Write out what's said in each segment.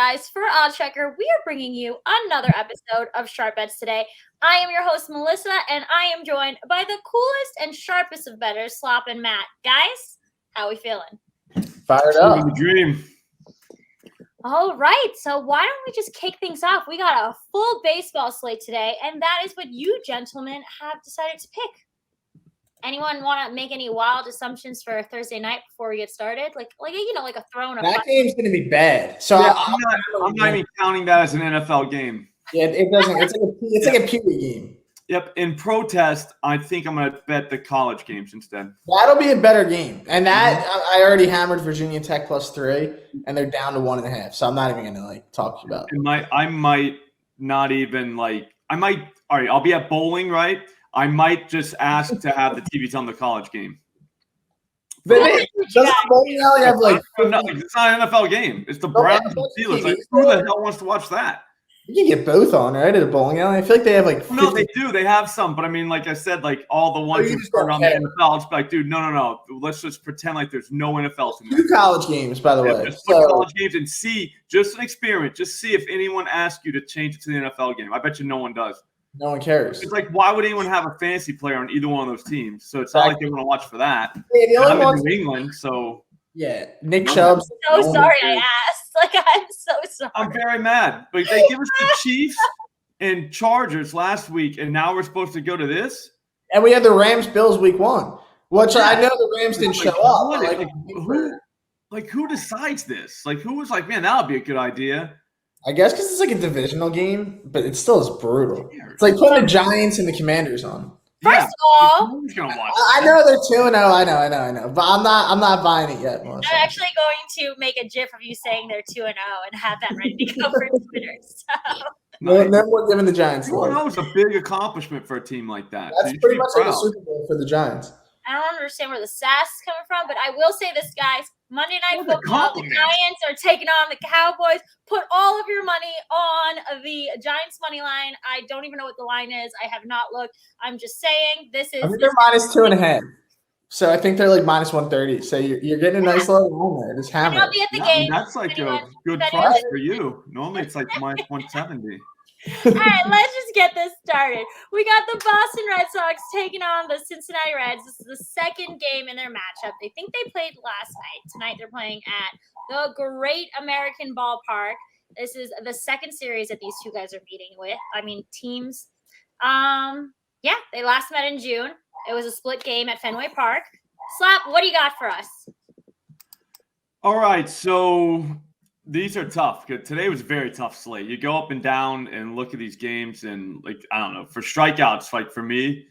guys, for Oddschecker, we are bringing you another episode of Sharp Bets today. I am your host, Melissa, and I am joined by the coolest and sharpest of bettors, Slop and Matt. Guys, how we feeling? Fired up. Living the dream. All right, so why don't we just kick things off? We got a full baseball slate today, and that is what you gentlemen have decided to pick. Anyone want to make any wild assumptions for Thursday night before we get started? Like a throw. That game's going to be bad. So yeah, I'm not even counting that as an NFL game. Yeah, it doesn't. It's like a Pee-wee game. Yep. In protest, I think I'm going to bet the college games instead. That'll be a better game. And that I already hammered Virginia Tech +3, and they're down to 1.5. So I'm not even going to talk about it. I might not even all right, I'll be at bowling, right? I might just ask to have the TVs on the college game. Doesn't the bowling alley have it's not an NFL game. It's the Browns and Steelers. Like, who the hell wants to watch that? You can get both on, right, at a bowling alley. I feel like they have 50. No, they do. They have some, but I mean, like I said, all the ones who start on the NFL, it's like, dude, no. Let's just pretend like there's no NFL tonight. 2 college games, by the way. Just put college games and see, just an experiment. Just see if anyone asks you to change it to the NFL game. I bet you no one does. No one cares. It's like, why would anyone have a fantasy player on either one of those teams? So it's not like they want to watch for that. Yeah, I'm in New England, so yeah, Nick Chubb. I'm so sorry I asked. I'm so sorry. I'm very mad. But they give us the Chiefs and Chargers last week, and now we're supposed to go to this. And we had the Rams-Bills week 1, which I know the Rams didn't show up. Who decides this? Who was like, man, that would be a good idea? I guess because it's like a divisional game, but it still is brutal. It's like putting the Giants and the Commanders on. First of all, who's gonna watch I know they're 2-0. I know. But I'm not buying it yet, Melissa. I'm actually going to make a GIF of you saying they're 2-0 and have that ready to go for Twitter. So. Then we're giving the Giants. That was a big accomplishment for a team like that. That's pretty much like a Super Bowl for the Giants. I don't understand where the sass is coming from, but I will say this, guys. Monday Night Football, the Giants are taking on the Cowboys. Put all of your money on the Giants money line. I don't even know what the line is. I have not looked. I'm just saying this is. I think they're -2.5. So I think they're -130. So you're getting a nice little line there. Just hammer. I'll be at the game. That's like a good price for you. Normally it's like -170. All right, let's just get this started. We got the Boston Red Sox taking on the Cincinnati Reds. This is the second game in their matchup. They think they played last night. Tonight they're playing at the Great American Ballpark. This is the second series that these two guys are meeting with. Teams. They last met in June. It was a split game at Fenway Park. Slap, what do you got for us? All right, so these are tough because today was a very tough slate. You go up and down and look at these games and I don't know, for strikeouts, for me,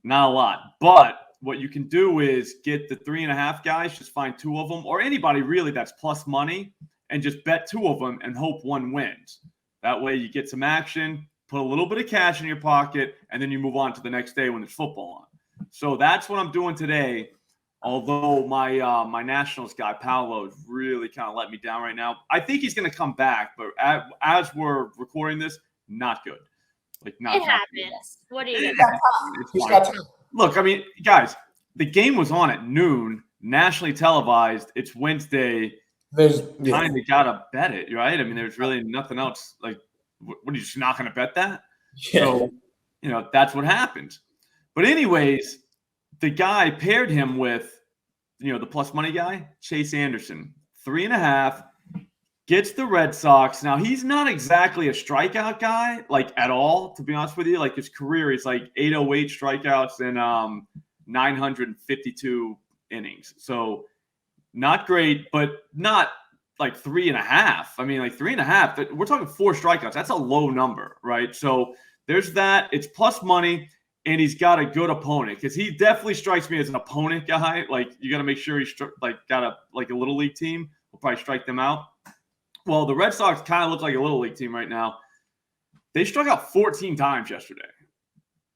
not a lot. But what you can do is get the 3.5 guys, just find 2 of them, or anybody really that's plus money, and just bet 2 of them and hope one wins. That way you get some action, put a little bit of cash in your pocket, and then you move on to the next day when there's football on. So that's what I'm doing today. Although my Nationals guy, Paolo, is really kind of let me down right now. I think he's going to come back, but as we're recording this, not good. It happens. What do you Look, guys, the game was on at noon, nationally televised. It's Wednesday. Kind of got to bet it, right? There's really nothing else. What are you just not going to bet that? Yeah. So, that's what happened. But anyways, the guy paired him with, the plus money guy, Chase Anderson, 3.5, gets the Red Sox. Now, he's not exactly a strikeout guy, at all, to be honest with you. His career is 808 strikeouts and 952 innings. So not great, but not 3.5. 3.5, we're talking 4 strikeouts. That's a low number, right? So there's that. It's plus money. And he's got a good opponent because he definitely strikes me as an opponent guy. You got to make sure he's got a little league team. We'll probably strike them out. Well, the Red Sox kind of look like a little league team right now. They struck out 14 times yesterday.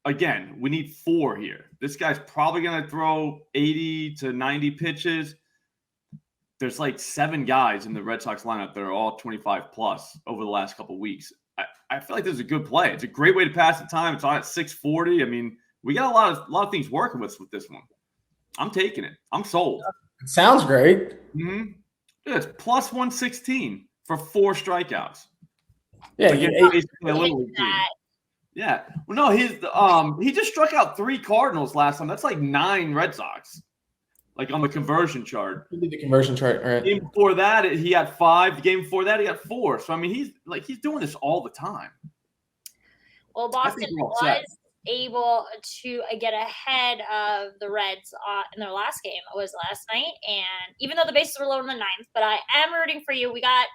Again, we need 4 here. This guy's probably going to throw 80 to 90 pitches. There's 7 guys in the Red Sox lineup that are all 25 plus over the last couple of weeks. I feel like this is a good play. It's a great way to pass the time. It's on at 640. We got a lot of things working with this one. I'm taking it. I'm sold. It sounds great. Mm-hmm. It's plus 116. for 4 strikeouts. Yeah, like, basically a little league team. Yeah. Well, no, he just struck out 3 Cardinals last time. That's like 9 Red Sox. Like on the conversion chart. He did the conversion chart, right? The game before that, he had 5. The game before that, he got 4. So I mean, he's doing this all the time. Well, Boston was able to get ahead of the Reds in their last game. It was last night, and even though the bases were low in the 9th, but I am rooting for you. We got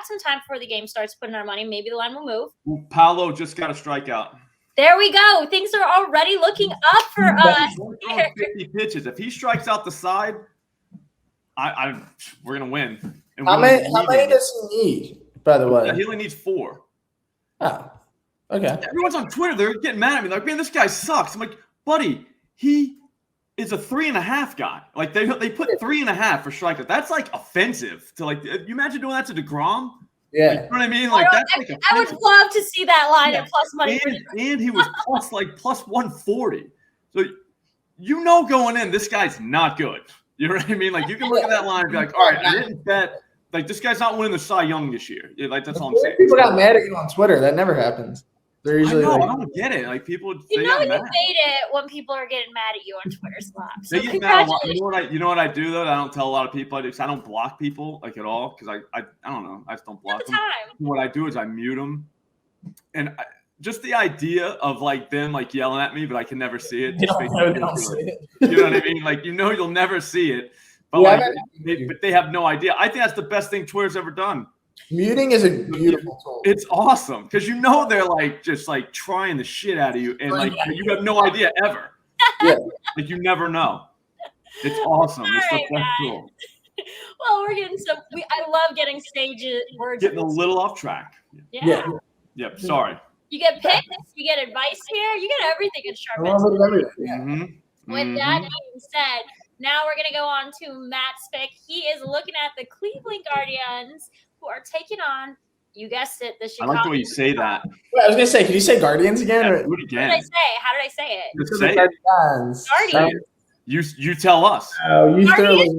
some time before the game starts putting our money. Maybe the line will move. Well, Paolo just got a strikeout. There we go. Things are already looking up for us. 50 pitches. If he strikes out the side, we're gonna win. And how many does he need? By the way, he only needs 4. Oh, okay. Everyone's on Twitter. They're getting mad at me. Like, man, this guy sucks. I'm like, buddy, he is a 3.5 guy. Like they put 3.5 for strikeout. That's like offensive to like. You imagine doing that to DeGrom? Yeah, like, you know what I mean. Like I would love to see that line at plus money. And he was plus 140. So going in, this guy's not good. You know what I mean? Like you can look at that line and be like, all right, I didn't bet. Like this guy's not winning the Cy Young this year. Like that's all I'm saying. People got mad at you on Twitter. That never happens. They're usually I don't get it. Like people, you made it when people are getting mad at you on Twitter, Slop. So they get mad a lot. You know what I do though? I don't tell a lot of people. I don't block people like at all because I don't know. I just don't block them. What I do is I mute them, and just the idea of like them like yelling at me, but I can never see it. They don't see it. You know what I mean? Like you'll never see it, but but they have no idea. I think that's the best thing Twitter's ever done. Muting is a beautiful tool. It's awesome because they're like just like trying the shit out of you, and like you have no idea ever. Yeah, like you never know. It's awesome. It's the best tool. Well, we're getting some. I love getting stages. We're getting a little off track. Yeah. Yep. Sorry. You get picks. You get advice here. You get everything in Sharp. With that being said, now we're gonna go on to Matt's pick. He is looking at the Cleveland Guardians, who are taking on, you guessed it, the Chicago. I like the way you say that. Wait, I was going to say, can you say Guardians again? Yeah, do it again. What did I say? How did I say it? Just say Guardians. Guardians. You tell us. Oh, you threw it.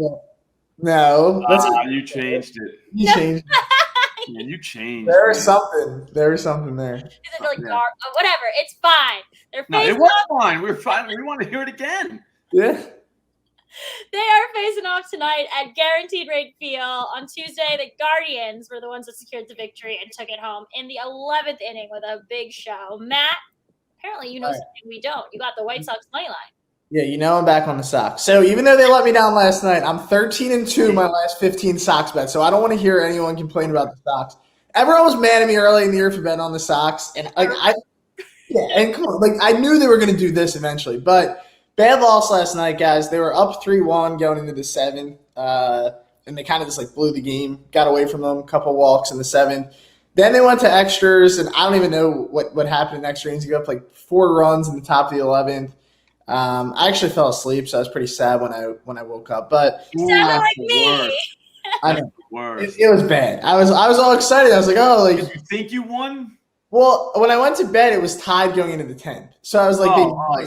No. You changed it. You changed it. Yeah, you changed. There was something there. Is it like whatever? It's fine. It was fine. We're fine. We want to hear it again. Yeah. They are facing off tonight at Guaranteed Rate Field. On Tuesday, the Guardians were the ones that secured the victory and took it home in the 11th inning with a big show. Matt, apparently you know something we don't. You got the White Sox money line. Yeah, I'm back on the Sox. So even though they let me down last night, I'm 13-2 my last 15 Sox bets. So I don't want to hear anyone complain about the Sox. Everyone was mad at me early in the year for betting on the Sox, and come on, like I knew they were going to do this eventually, but. Bad loss last night, guys. They were up 3-1 going into the 7th, and they kind of just like blew the game, got away from them, a couple walks in the 7th. Then they went to extras, and I don't even know what happened in extra innings. You got up like 4 runs in the top of the 11th. I actually fell asleep, so I was pretty sad when I woke up. But you sounded like me. I know. It was bad. I was all excited. I was like, oh, like you think you won? Well, when I went to bed, it was tied going into the 10th. So I was like,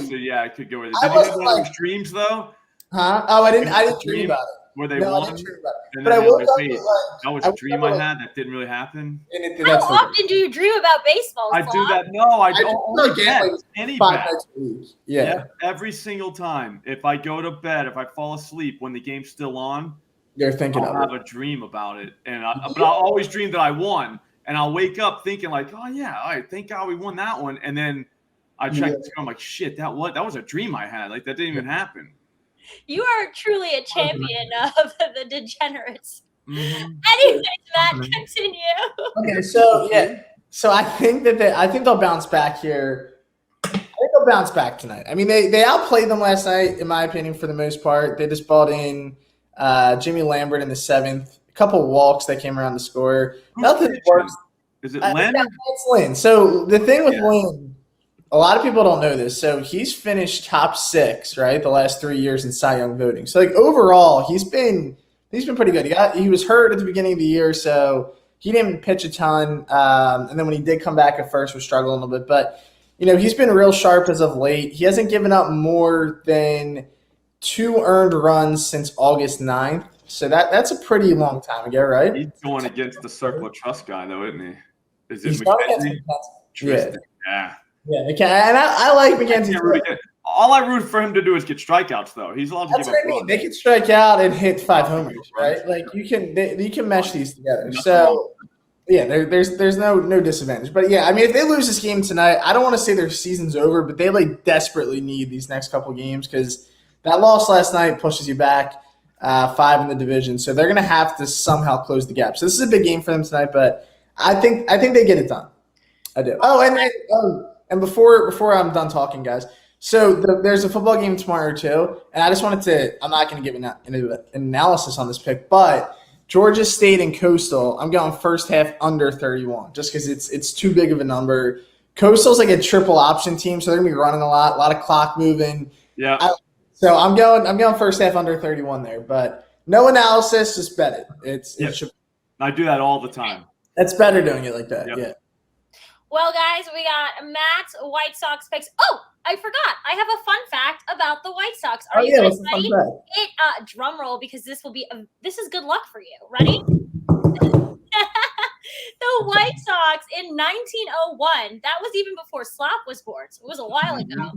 so yeah, I could go with it. Did you have one of those dreams though? Huh? Oh, I didn't dream about it. Where they won? I didn't dream about it. But I woke up with, that was a dream I had that didn't really happen. How often do you dream about baseball? I do that. No, I don't. Any 5 bet. nights a week. Yeah. Every single time. If I go to bed, if I fall asleep when the game's still on, you're thinking I'll have a dream about it. But I'll always dream that I won. And I'll wake up thinking like, oh yeah, all right, thank God we won that one. And then I check the score, I'm like, shit, that was a dream I had. Like that didn't even happen. You are truly a champion of the degenerates. Mm-hmm. Anyways, Matt, continue. Okay, so I think they'll bounce back here. I think they'll bounce back tonight. I mean, they outplayed them last night, in my opinion, for the most part. They just brought in Jimmy Lambert in the 7th. Couple walks that came around the score. Nothing works. Is it Lynn? It's Lynn. So the thing with Lynn, a lot of people don't know this. So he's finished top 6, right, the last 3 years in Cy Young voting. So like overall, he's been pretty good. He was hurt at the beginning of the year, so he didn't pitch a ton. And then when he did come back at first, was struggling a little bit. But he's been real sharp as of late. He hasn't given up more than 2 earned runs since August 9th. So that's a pretty long time ago, right? He's going against the Circle of Trust guy, though, isn't he? Is it He's going against McKenzie? Tristan. Yeah. Yeah, and I like McKenzie. All I root for him to do is get strikeouts, though. He's allowed to give up runs. They can strike out and hit 5 homers, right? Like you can mesh these together. So yeah, there's no disadvantage. But yeah, I mean, if they lose this game tonight, I don't want to say their season's over, but they like desperately need these next couple games because that loss last night pushes you back 5 in the division. So they're gonna have to somehow close the gap. So this is a big game for them tonight, but I think they get it done. I do. Oh, and before I'm done talking, guys. So there's a football game tomorrow too, and I just wanted to. I'm not going to give an analysis on this pick, but Georgia State and Coastal. I'm going first half under 31, just because it's too big of a number. Coastal's like a triple option team, so they're going to be running a lot of clock moving. Yeah. So I'm going first half under 31 there, but no analysis, just bet it. It should. I do that all the time. That's better doing it like that. Yep. Yeah. Well, guys, we got Matt's White Sox picks. Oh, I forgot. I have a fun fact about the White Sox. Are you guys ready? Drum roll, because this is good luck for you. Ready? The White Sox in 1901. That was even before Slop was born. So it was a while ago.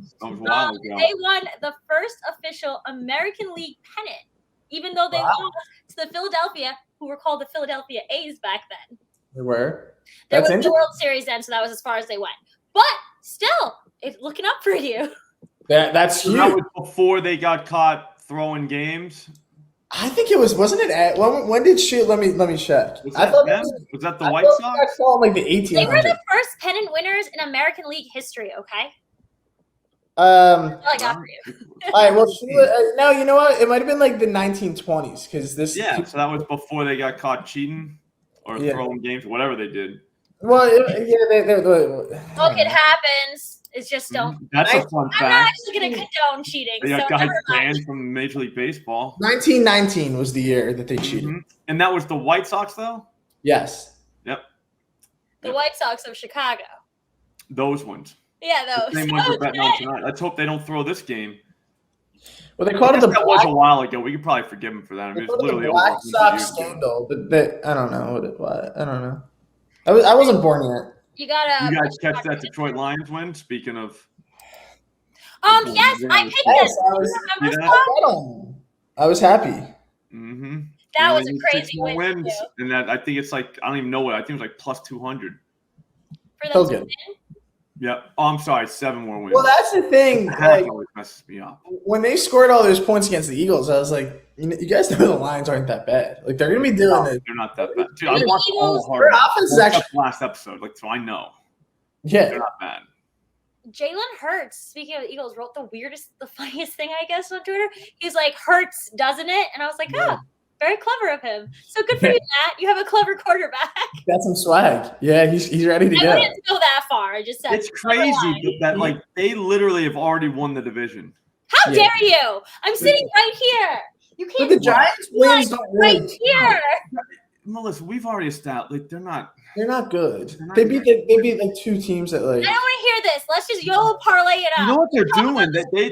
They won the first official American League pennant, even though they lost to the Philadelphia, who were called the Philadelphia A's back then. They were. There was the World Series then, so that was as far as they went. But still, it's looking up for you. That's huge. That was before they got caught throwing games. I think it was. Wasn't it? When did she? Let me check. Was that the White Sox? I saw like the 1800s. They were the first pennant winners in American League history. Okay. All I got for you. All right. Well, no. You know what? It might have been like the 1920s because this. Yeah. So that was before they got caught cheating. Or throwing games, whatever they did. Well, look, it happens. It's just don't. That's a fun fact. I'm not actually going to condone cheating. They got guys banned from Major League Baseball. 1919 was the year that they cheated. And that was the White Sox, though? Yes. Yep. The White Sox of Chicago. Those ones. Yeah, those. The same ones we're betting on tonight. Let's hope they don't throw this game. Well, they called it that was a while ago. We could probably forgive them for that. I mean, it's literally the Black Sox scandal, but I don't know what. I don't know. I wasn't born yet. You guys catch that Detroit Lions win? Speaking of. Yes, I picked it. I was happy. Mm-hmm. That was a crazy win. Wins, and that I think it's like I don't even know what I think it was like plus 200. For them to win? Yeah. Oh, I'm sorry. 7 more wins. Well, that's the thing. Like, always messes me up. When they scored all those points against the Eagles, I was like, you guys know the Lions aren't that bad. Like they're gonna be doing it. They're not that bad. Dude, I watched all the their offense is actually last episode. Like, so I know. Yeah, they're not bad. Jalen Hurts, speaking of the Eagles, wrote the funniest thing, I guess, on Twitter. He's like, Hurts, doesn't it? And I was like, very clever of him. So good for you, Matt. You have a clever quarterback. Got some swag. Yeah, he's ready to go. I didn't go that far. I just said it's crazy that like they literally have already won the division. How dare you? I'm sitting right here. You can't. But the Giants wins don't really right here. Melissa, we've already established like they're not good. They beat like 2 teams that like. I don't want to hear this. Let's just YOLO parlay it up. You know what they're doing?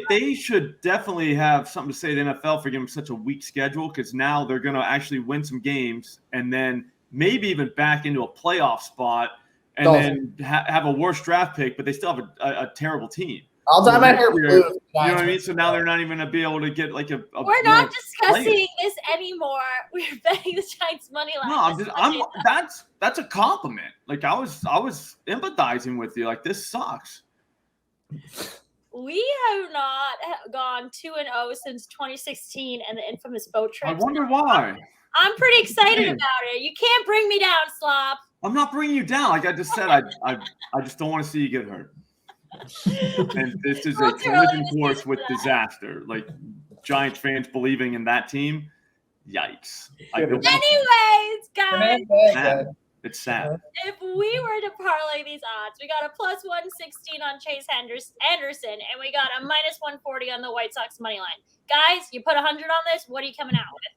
They should definitely have something to say to the NFL for giving them such a weak schedule because now they're going to actually win some games and then maybe even back into a playoff spot and then have a worse draft pick, but they still have a terrible team. I'll dye my hair blue. You know what I mean? So now they're not even going to be able to get like a We're not discussing this anymore. We're betting the Giants money line. No, that's a compliment. Like I was empathizing with you. Like this sucks. We have not gone 2-0 since 2016 and the infamous boat trip. I wonder why. I'm pretty excited about it. You can't bring me down, Slop. I'm not bringing you down. Like I just said, I just don't want to see you get hurt. And this is a collision course with disaster. Like Giants fans believing in that team, yikes. Anyways, guys, it's sad. If we were to parlay these odds, we got a plus 116 on Chase Anderson, and we got a minus 140 on the White Sox money line. Guys, you put 100 on this. What are you coming out with?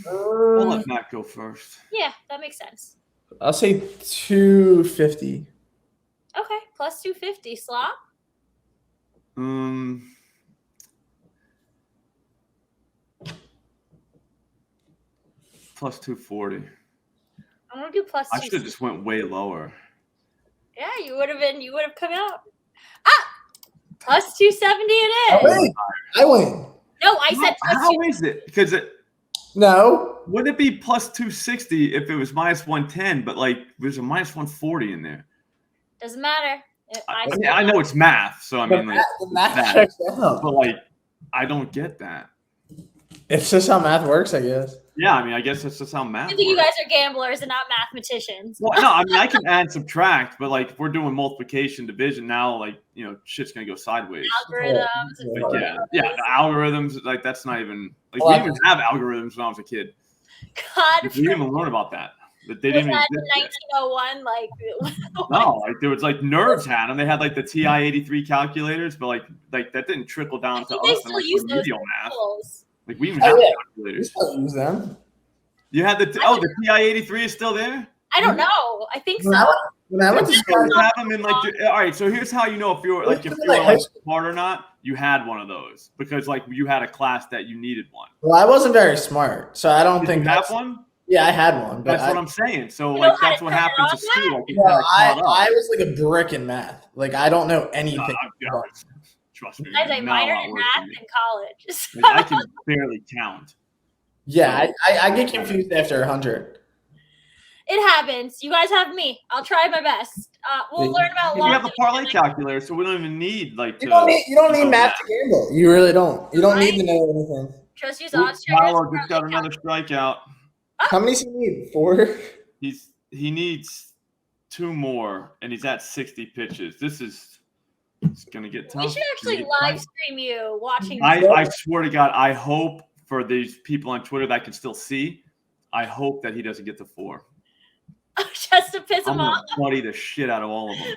I'll let Matt go first. Yeah, that makes sense. I'll say 250. Okay, plus 250. Slop? plus 240. I'm gonna do plus. I should have just went way lower. Yeah, you would have come out. Plus 270 it is. I win. No, I said plus. How is it? Because No. Wouldn't it be plus 260 if it was minus 110? But like, there's a minus 140 in there. Doesn't matter. I know it's math, so I mean, like, the math checks out. But like, I don't get that. It's just how math works, I guess. Yeah, I mean, I guess that's just how math I think works. you guys are gamblers and not mathematicians. Well, no, I mean, I can add, subtract, but like, if we're doing multiplication, division now, like, shit's gonna go sideways. Algorithms. Like, yeah, the algorithms, like, that's not even like we didn't even have algorithms when I was a kid. God, we didn't even learn about that. But they didn't that exist in 1901? Like, no, like there was like nerds had them. They had like the TI-83 calculators, but like that didn't trickle down to us and like remedial math. Like we even have calculators. We still use them. You had the TI-83 is still there? I don't know. I think so. When I went to school, you have them in like. All right, so here's how you know if you're like smart or not. You had one of those because like you had a class that you needed one. Well, I wasn't very smart, so I don't think you have one. Yeah, I had one. But that's what I'm saying. So like that's what happens at school. Like, I was like a brick in math. Like I don't know anything. Trust me. I was like minored in math in college. So. Like, I can barely count. Yeah, I get confused after 100. It happens. You guys have me. I'll try my best. We'll learn about. We have the parlay calculator, so we don't even need like. You don't need math to gamble. You really don't. You don't need to know anything. Just use oddschecker. Power just got another strikeout. How many does he need? 4? He needs 2 more, and he's at 60 pitches. It's gonna get tough. We should actually live stream you watching. I swear to God, I hope for these people on Twitter that can still see. I hope that he doesn't get to 4. Just to piss him off. I'm gonna buddy the shit out of all of them.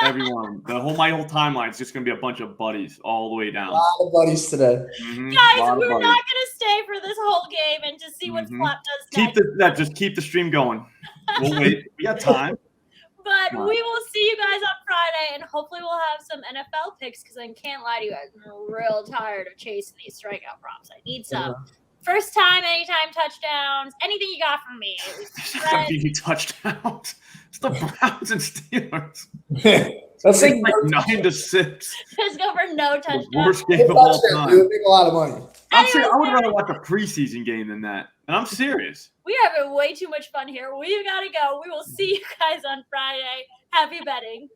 Everyone, my whole timeline is just gonna be a bunch of buddies all the way down. A lot of buddies today. Mm-hmm. Guys, we're not gonna stay for this whole game and just see what Slop does next. Just keep the stream going. We'll wait. We got time. But we will see you guys on Friday, and hopefully we'll have some NFL picks because I can't lie to you guys, I'm real tired of chasing these strikeout props. I need some. First time, anytime touchdowns, anything you got from me. Touchdowns. It's the Browns and Steelers. That's like 9-6. Let's go for no touchdowns. The worst game of all time. You would make a lot of money. I'm serious. I would rather watch a preseason game than that. And I'm serious. We are having way too much fun here. We've got to go. We will see you guys on Friday. Happy betting.